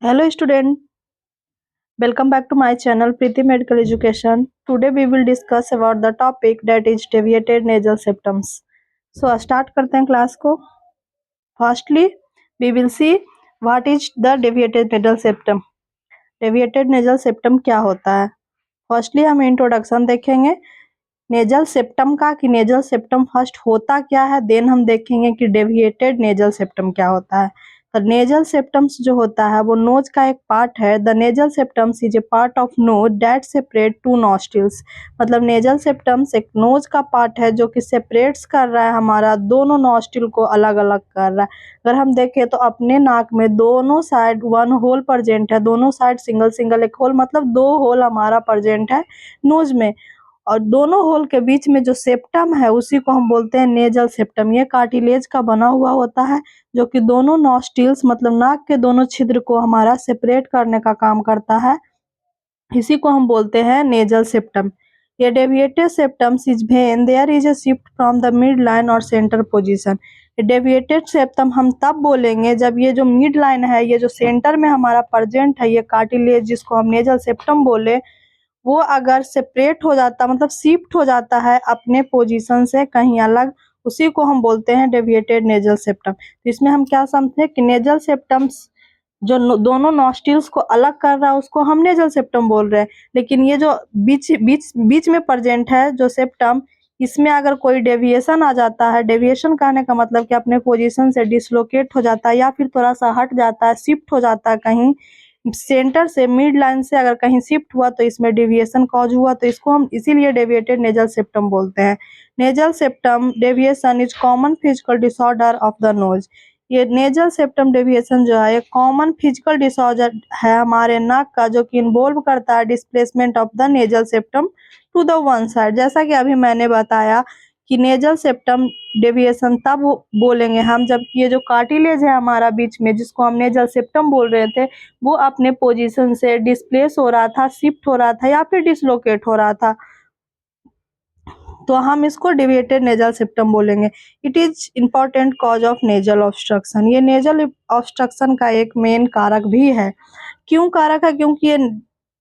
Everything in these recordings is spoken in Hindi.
Hello student, welcome back to my channel Preeti Medical Education. Today we will discuss about the topic that is deviated nasal septums. So start करते हैं क्लास को. Firstly, we will see what is the deviated nasal septum. Deviated nasal septum क्या होता है? Firstly हम इंट्रोडक्शन देखेंगे नेजल सेप्टम का कि नेजल सेप्टम फर्स्ट होता क्या है, देन हम देखेंगे कि डेविएटेड नेजल सेप्टम क्या होता है. तो नेजल सेप्टम्स जो होता है वो नोज का एक पार्ट है. The nasal septums is a part of nose that separate two nostrils. मतलब नेजल सेप्टम्स एक नोज का पार्ट है जो कि सेपरेट्स कर रहा है हमारा दोनों नॉस्ट्रिल को अलग अलग कर रहा है. अगर हम देखें तो अपने नाक में दोनों साइड वन होल प्रेजेंट है, दोनों साइड सिंगल सिंगल एक होल, मतलब दो होल हमारा प्रेजेंट है नोज में. और दोनों होल के बीच में जो सेप्टम है उसी को हम बोलते हैं नेजल सेप्टम. ये कार्टिलेज का बना हुआ होता है जो कि दोनों नॉस्ट्रिल्स मतलब नाक के दोनों छिद्र को हमारा सेपरेट करने का काम करता है. इसी को हम बोलते हैं नेजल सेप्टम. ये deviated septums is when there is a shift from the mid line और सेंटर पोजीशन. डेविएटेड सेप्टम हम तब बोलेंगे जब ये जो मिड लाइन है, ये जो सेंटर में हमारा प्रेजेंट है, ये कार्टिलेज जिसको हम नेजल सेप्टम बोले, वो अगर सेपरेट हो जाता मतलब शिफ्ट हो जाता है अपने पोजीशन से कहीं अलग, उसी को हम बोलते हैं डेविएटेड नेजल सेप्टम. तो इसमें हम क्या समझे कि नेजल सेप्टम्स जो दोनों नॉस्ट्रिल्स को अलग कर रहा है उसको हम नेजल सेप्टम बोल रहे हैं. लेकिन ये जो बीच बीच बीच में प्रेजेंट है जो सेप्टम, इसमें अगर कोई डेविएशन आ जाता है, डेविएशन कहने का मतलब कि अपने पोजीशन से डिसलोकेट हो जाता है या फिर थोड़ा सा हट जाता है, शिफ्ट हो जाता है कहीं सेंटर से मिड लाइन से अगर कहीं शिफ्ट हुआ तो इसमें डेविएशन कॉज हुआ, तो इसको हम इसीलिए डेविएटेड नेजल सेप्टम बोलते हैं. Nasal septum deviation is common physical disorder of the nose. ये नेजल सेप्टम डेविएशन जो है एक कॉमन फिजिकल डिसऑर्डर है हमारे नाक का, जो कि इन्वॉल्व करता है displacement of the nasal septum to the one side. जैसा कि अभी मैंने बताया कि नेजल सेप्टम डेविएशन तब बोलेंगे हम जबकि ये जो कार्टिलेज है हमारा बीच में जिसको हम नेजल सेप्टम बोल रहे थे, वो अपने पोजीशन से डिस्प्लेस हो रहा था, शिफ्ट हो रहा था या फिर डिसलोकेट हो रहा था, तो हम इसको डेविएटेड नेजल सेप्टम बोलेंगे. It is important cause of nasal obstruction. ये नेजल ऑब्स्ट्रक्शन का एक मेन कारक भी है. क्यों कारक है? क्योंकि ये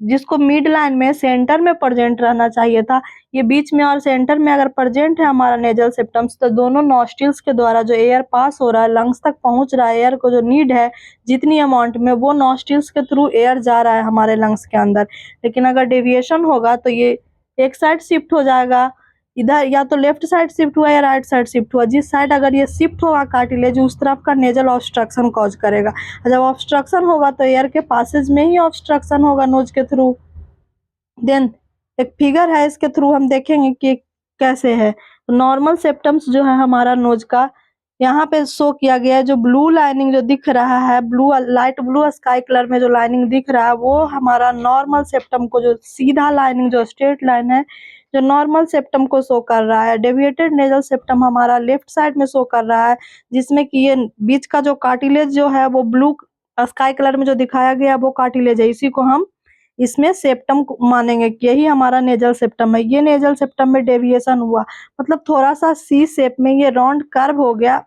जिसको मिड लाइन में सेंटर में प्रेजेंट रहना चाहिए था, ये बीच में और सेंटर में अगर प्रेजेंट है हमारा नेजल सेप्टम्स, तो दोनों नॉस्ट्रिल्स के द्वारा जो एयर पास हो रहा है, लंग्स तक पहुंच रहा है, एयर को जो नीड है जितनी अमाउंट में, वो नॉस्ट्रिल्स के थ्रू एयर जा रहा है हमारे लंग्स के अंदर. लेकिन अगर डेविएशन होगा तो ये एक साइड शिफ्ट हो जाएगा, इधर या तो लेफ्ट साइड शिफ्ट हुआ या राइट साइड शिफ्ट हुआ, जिस साइड अगर ये शिफ्ट होगा कार्टिलेज उस तरफ का नेजल ऑब्स्ट्रक्शन कॉज करेगा. जब ऑब्स्ट्रक्शन होगा तो एयर के पासेज में ही ऑब्स्ट्रक्शन होगा नोज के थ्रू. देन एक फिगर है, इसके थ्रू हम देखेंगे कि कैसे है. नॉर्मल सेप्टम्स जो है हमारा नोज का, यहाँ पे शो किया गया है. जो ब्लू लाइनिंग जो दिख रहा है, blue light blue sky colour में जो लाइनिंग दिख रहा है, वो हमारा नॉर्मल सेप्टम को, जो सीधा लाइनिंग जो स्ट्रेट लाइन है जो नॉर्मल सेप्टम को शो कर रहा है. डेविएटेड नेजल सेप्टम हमारा लेफ्ट साइड में शो कर रहा है, जिसमें कि ये बीच का जो कार्टिलेज जो है वो ब्लू स्काई कलर में जो दिखाया गया वो कार्टिलेज है. इसी को हम इसमें सेप्टम मानेंगे कि यही हमारा नेजल सेप्टम है. ये नेजल सेप्टम में डेविएशन हुआ मतलब थोड़ा सा सी शेप में ये राउंड कर्व हो गया,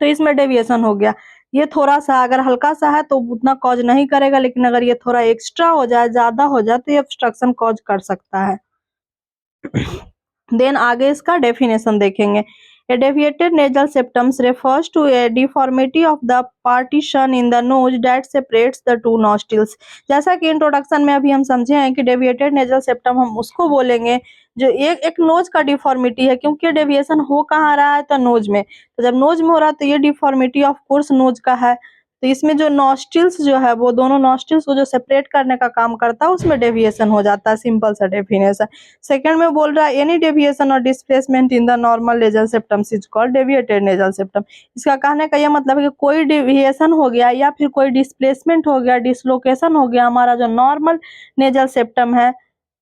तो इसमें डेविएशन हो गया. ये थोड़ा सा अगर हल्का सा है तो उतना कॉज नहीं करेगा, लेकिन अगर ये थोड़ा एक्स्ट्रा हो जाए, ज्यादा हो जाए, तो ये ऑब्स्ट्रक्शन कॉज कर सकता है. देन आगे इसका डेफिनेशन देखेंगे. A deviated nasal septum refers to a deformity of the partition in the nose that separates the two nostrils. जैसा कि इंट्रोडक्शन में अभी हम समझे हैं कि डेविएटेड नेजल सेप्टम हम उसको बोलेंगे जो एक नोज का डिफॉर्मिटी है, क्योंकि डेविएशन हो कहाँ रहा है तो नोज में. तो जब नोज में हो रहा है तो ये डिफॉर्मिटी ऑफ कोर्स नोज का है. तो इसमें जो नॉस्ट्रिल्स जो है वो दोनों नॉस्ट्रिल्स को जो सेपरेट करने का काम करता है उसमें डेविएशन हो जाता है. सिंपल सा डेफिनेशन. सेकंड में बोल रहा है एनी डेविएशन और displacement in the normal nasal septum is called deviated nasal septum. इसका कहने का यह मतलब है कि कोई डेविएशन हो गया या फिर कोई डिस्प्लेसमेंट हो गया, डिसलोकेशन हो गया हमारा जो नॉर्मल नेजल सेप्टम है,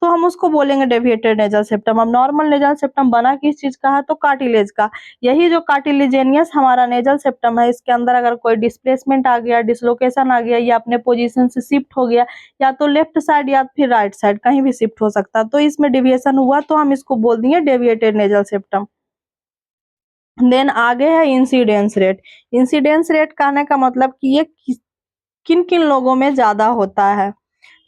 तो हम उसको बोलेंगे डेविएटेड नेजल सेप्टम. अब नॉर्मल नेजल सेप्टम बना किस चीज का है तो कार्टिलेज का. यही जो कार्टिलेजेनियस हमारा नेजल सेप्टम है, इसके अंदर अगर कोई डिस्प्लेसमेंट आ गया, डिसलोकेशन आ गया, या अपने पोजीशन से शिफ्ट हो गया, या तो लेफ्ट साइड या फिर राइट साइड कहीं भी शिफ्ट हो सकता है, तो इसमें डेविएशन हुआ तो हम इसको बोल दिए डेविएटेड नेजल सेप्टम. देन आगे है इंसिडेंस रेट. इंसिडेंस रेट कहने का मतलब कि ये किन किन लोगों में ज्यादा होता है।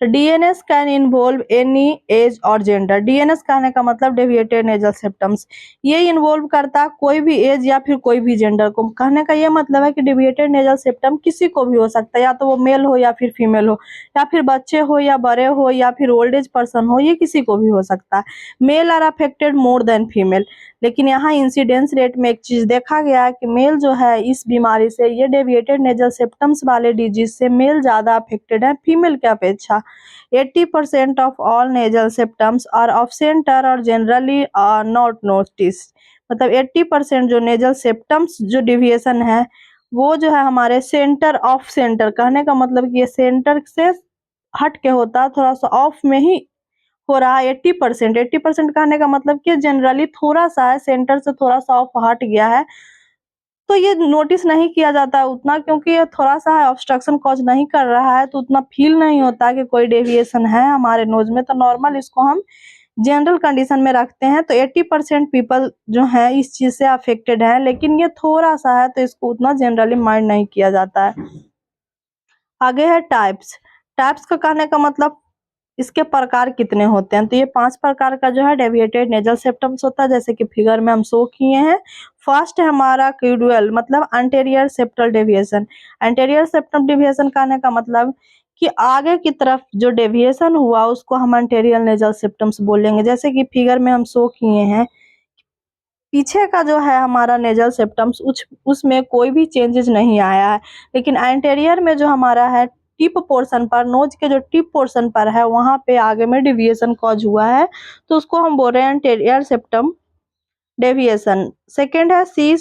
DNS can involve any as और जेंडर। डीएनएस कहने का मतलब डेविएटेड नेजल सेप्टम्स, ये इन्वॉल्व करता है कोई भी एज या फिर कोई भी जेंडर को। कहने का ये मतलब है कि डेविएटेड नेजल सेप्टम किसी को भी हो सकता है, या तो वो मेल हो या फिर फीमेल हो, या फिर बच्चे हो या बड़े हो या फिर ओल्ड एज पर्सन हो, ये किसी को भी हो सकता है। Male are affected more than female. लेकिन यहाँ इंसिडेंस रेट में एक चीज देखा गया है कि मेल जो है इस बीमारी से, ये डेविएटेड नेजल सेप्टम्स वाले डिजीज से मेल ज्यादा अफेक्टेड है फीमेल के अपेक्षा। 80% of all nasal symptoms are of center or generally not noticed। मतलब 80% जो नेजल सेप्टम्स जो डिविएशन है वो जो है हमारे सेंटर ऑफ सेंटर, कहने का मतलब कि ये सेंटर से हट के होता है, थोड़ा सा ऑफ में ही हो रहा है। 80%, 80% कहने का मतलब कि जनरली थोड़ा सा है, सेंटर से थोड़ा सा ऑफ हट गया है, तो ये नोटिस नहीं किया जाता है उतना, क्योंकि ये थोड़ा सा है ऑब्स्ट्रक्शन कॉज नहीं कर रहा है, तो उतना फील नहीं होता कि कोई डेविएशन है हमारे नोज में, तो नॉर्मल इसको हम जनरल कंडीशन में रखते हैं। तो 80% पीपल जो है इस चीज से अफेक्टेड है, लेकिन ये थोड़ा सा है तो इसको उतना जनरली माइंड नहीं किया जाता है। आगे है टाइप्स। टाइप्स का कहने का मतलब इसके प्रकार कितने होते हैं, तो ये 5 प्रकार का जो है डेविएटेड नेजल सेप्टम्स होता है, जैसे कि फिगर में हम शो किए हैं। फर्स्ट है हमारा क्यूडुअल, मतलब anterior septal deviation. Anterior septal deviation कहने का मतलब कि आगे की तरफ जो डेविएशन हुआ उसको हम एंटेरियर नेजल सेप्टम्स बोलेंगे। जैसे कि फिगर में हम शो किए हैं, पीछे का जो है हमारा नेजल सेप्टम्स उसमें कोई भी चेंजेस नहीं आया है, लेकिन एंटेरियर में जो हमारा है टिप पोर्शन पर, नोज के जो टिप पोर्शन पर है वहां पे आगे में डिविएशन कॉज हुआ है, तो उसको हम बोल रहे हैं एंटेरियर सेप्टम डेविएशन। सेकेंड है सी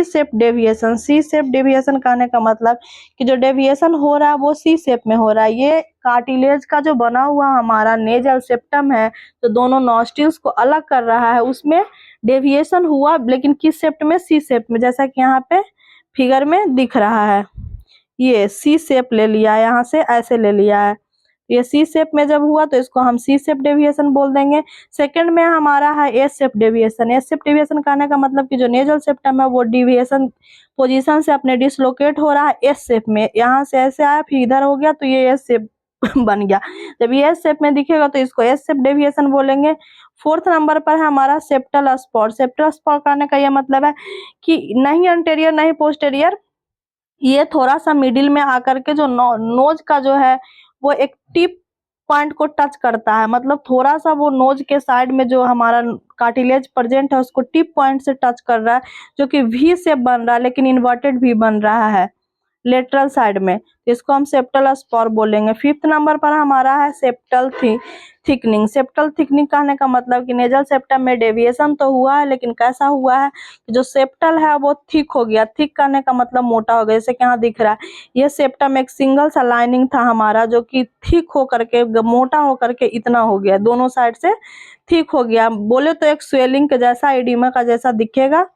शेप डेविएशन। सी शेप डेविएशन कहने का मतलब कि जो डेविएशन हो रहा है वो सी शेप में हो रहा है। ये कार्टिलेज का जो बना हुआ हमारा नेजल सेप्टम है, तो दोनों नॉस्ट्रिल्स को अलग कर रहा है, उसमें डेविएशन हुआ, लेकिन किस शेप में, सी शेप में, जैसा कि यहाँ पे फिगर में दिख रहा है। ये सी शेप ले लिया है, यहाँ से ऐसे ले लिया है, ये सी शेप में जब हुआ तो इसको हम सी शेप डेविएशन बोल देंगे। सेकंड में हमारा है S shape deviation. S shape deviation कहने का मतलब कि जो नेजल सेप्टम है वो डिविएशन पोजीशन से अपने डिसलोकेट हो रहा है एस शेप में, यहाँ से ऐसे आया फिर इधर हो गया, तो ये एस शेप बन गया। जब ये एस शेप में दिखेगा तो इसको एस शेप डेविएशन बोलेंगे। फोर्थ नंबर पर है हमारा सेप्टल स्पॉट। सेप्टल स्पॉट कहने का यह मतलब है कि नहीं अंटेरियर नहीं पोस्टेरियर, ये थोड़ा सा मिडिल में आकर के जो नोज का जो है वो एक टिप पॉइंट को टच करता है, मतलब थोड़ा सा वो नोज के साइड में जो हमारा कार्टिलेज प्रेजेंट है उसको टिप पॉइंट से टच कर रहा है, जो कि वी शेप बन रहा है, लेकिन इन्वर्टेड भी बन रहा है लेटरल साइड में, तो इसको हम सेप्टल स्पॉर बोलेंगे। फिफ्थ नंबर पर हमारा है सेप्टल थिकनिंग। सेप्टल थिकनिंग कहने का मतलब कि नेजल सेप्टम में डेविएशन तो हुआ है, लेकिन कैसा हुआ है कि जो सेप्टल है वो थिक हो गया। थिक कहने का मतलब मोटा हो गया, जैसे कि यहाँ दिख रहा है ये सेप्टम एक सिंगल सा लाइनिंग था हमारा, जो कि थिक होकर के मोटा होकर के इतना हो गया, दोनों साइड से थिक हो गया, बोले तो एक स्वेलिंग के जैसा, एडिमा का जैसा दिखेगा।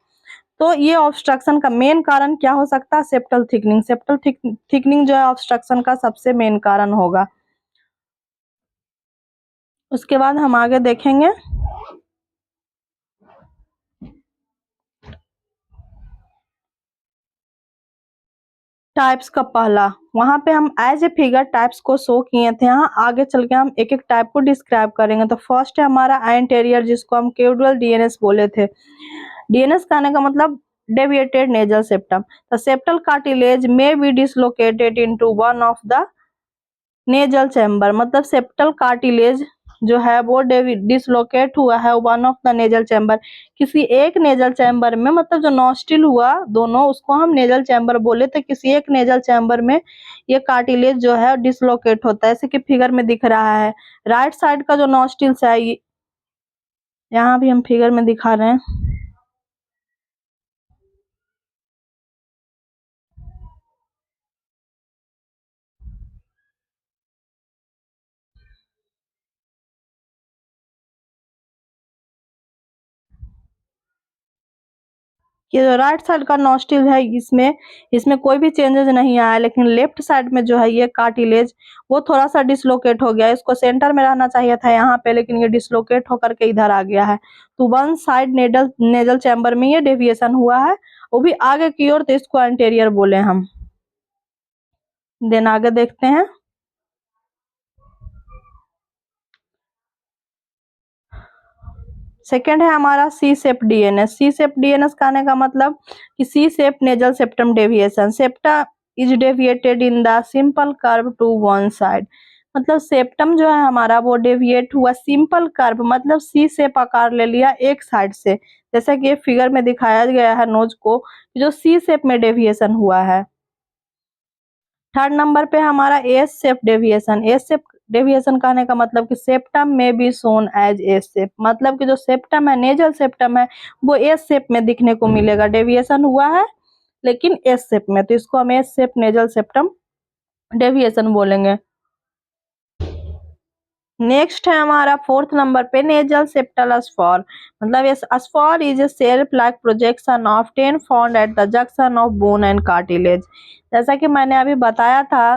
तो ये ऑब्स्ट्रक्शन का मेन कारण क्या हो सकता है, सेप्टल थिकनिंग। सेप्टल थिकनिंग जो है ऑब्स्ट्रक्शन का सबसे मेन कारण होगा। उसके बाद हम आगे देखेंगे टाइप्स का पहला, वहां पे हम एज ए फिगर टाइप्स को शो किए थे, यहाँ आगे चल के हम एक एक टाइप को डिस्क्राइब करेंगे। तो फर्स्ट है हमारा एंटेरियर, जिसको हम केवडुअल डीएनएस बोले थे। डीएनएस कहने का मतलब deviated nasal septum. The septal cartilage may be dislocated into one of the nasal chamber, मतलब सेप्टल कार्टिलेज जो है वो डिसलोकेट हुआ है one of the nasal chamber, किसी एक नेजल चैम्बर में, मतलब जो नॉस्ट्रिल हुआ दोनों उसको हम नेजल चैम्बर बोले, तो किसी एक नेजल चैम्बर में ये कार्टिलेज जो है डिसलोकेट होता है, जैसे कि फिगर में दिख रहा है। राइट साइड का जो नॉस्ट्रिल्स है यहाँ भी हम फिगर में दिखा रहे हैं, ये जो राइट साइड का नॉस्ट्रिल है इसमें इसमें कोई भी चेंजेस नहीं आया, लेकिन लेफ्ट साइड में जो है ये कार्टिलेज वो थोड़ा सा डिसलोकेट हो गया, इसको सेंटर में रहना चाहिए था यहाँ पे, लेकिन ये डिसलोकेट होकर के इधर आ गया है, तो वन साइड नेजल चैम्बर में ये डेविएशन हुआ है, वो भी आगे की ओर, तो इसको एंटेरियर बोले हम। देन आगे देखते हैं। सेकेंड है हमारा सी सेप डीएनएस। सी सेप डीएनएस कहने का मतलब कि C shape nasal septum deviation, septa is deviated in the simple curve to one side. मतलब सेप्टम जो है हमारा वो डेविएट हुआ सिंपल कर्व, मतलब सी सेप आकार ले लिया एक साइड से, जैसा कि ये फिगर में दिखाया गया है नोज को, जो सी सेप में डेविएशन हुआ है। थर्ड नंबर पे हमारा S shape deviation. S shape deviation कहने का मतलब कि सेप्टम में be shown as S shape, मतलब कि जो सेप्टम है नेजल सेप्टम है वो एस शेप में दिखने को मिलेगा, डेविएशन हुआ है लेकिन एस शेप में, तो इसको हम S shape nasal septum deviation बोलेंगे। नेक्स्ट है हमारा फोर्थ नंबर पे नेजल सेप्टल अस्फॉर। मतलब ये spur is a shelf like projection often found at the junction of bone and cartilage. जैसा कि मैंने अभी बताया था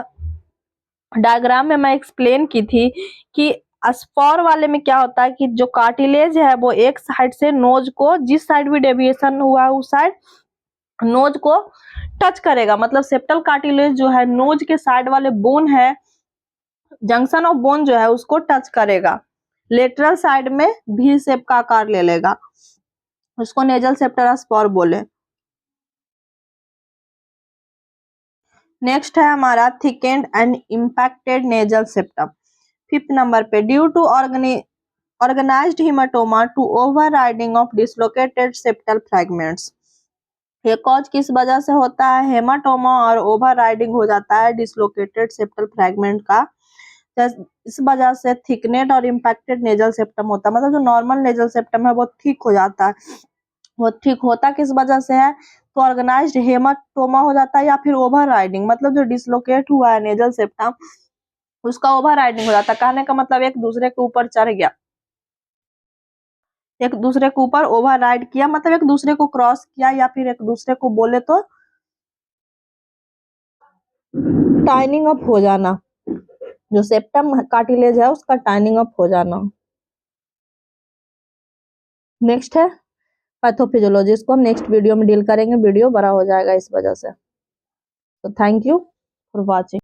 डायग्राम में, मैं एक्सप्लेन की थी कि अस्फॉर वाले में क्या होता है कि जो कार्टिलेज है वो एक साइड से नोज को, जिस साइड भी डेविएशन हुआ है उस साइड नोज को टच करेगा। मतलब सेप्टल कार्टिलेज जो है नोज के साइड वाले बोन है, जंक्शन ऑफ बोन जो है उसको टच करेगा, लेटरल साइड में भी शेप का आकार ले लेगा, उसको नेजल सेप्टल स्पॉर बोले। नेक्स्ट है हमारा thickened and impacted nasal septum. Fifth number पे due to organised haematoma to overriding of dislocated septal fragments. ये कॉज किस वजह से होता है? हेमाटोमा और ओवरराइडिंग हो जाता है डिसलोकेटेड सेप्टल फ्रैगमेंट का, इस वजह से थिकनेड और इम्पैक्टेड नेजल सेप्टम होता है। मतलब जो नॉर्मल नेजल सेप्टम है वो थिक हो जाता है, वो ठीक होता किस वजह से है? तो ऑर्गेनाइज्ड हेमाटोमा हो जाता है या फिर ओवर राइडिंग, मतलब जो डिसलोकेट हुआ है नेजल सेप्टम उसका ओवर राइडिंग हो जाता है। कहने का मतलब एक दूसरे के ऊपर चढ़ गया, एक दूसरे के ऊपर ओवर राइड किया, मतलब एक दूसरे को क्रॉस किया, या फिर एक दूसरे को बोले तो टाइनिंग अप हो जाना, जो सेप्टम कार्टिलेज है उसका टाइनिंग अप हो जाना। नेक्स्ट है पैथोफिजियोलॉजी, इसको हम नेक्स्ट वीडियो में डील करेंगे, वीडियो बड़ा हो जाएगा इस वजह से। तो थैंक यू फॉर वॉचिंग।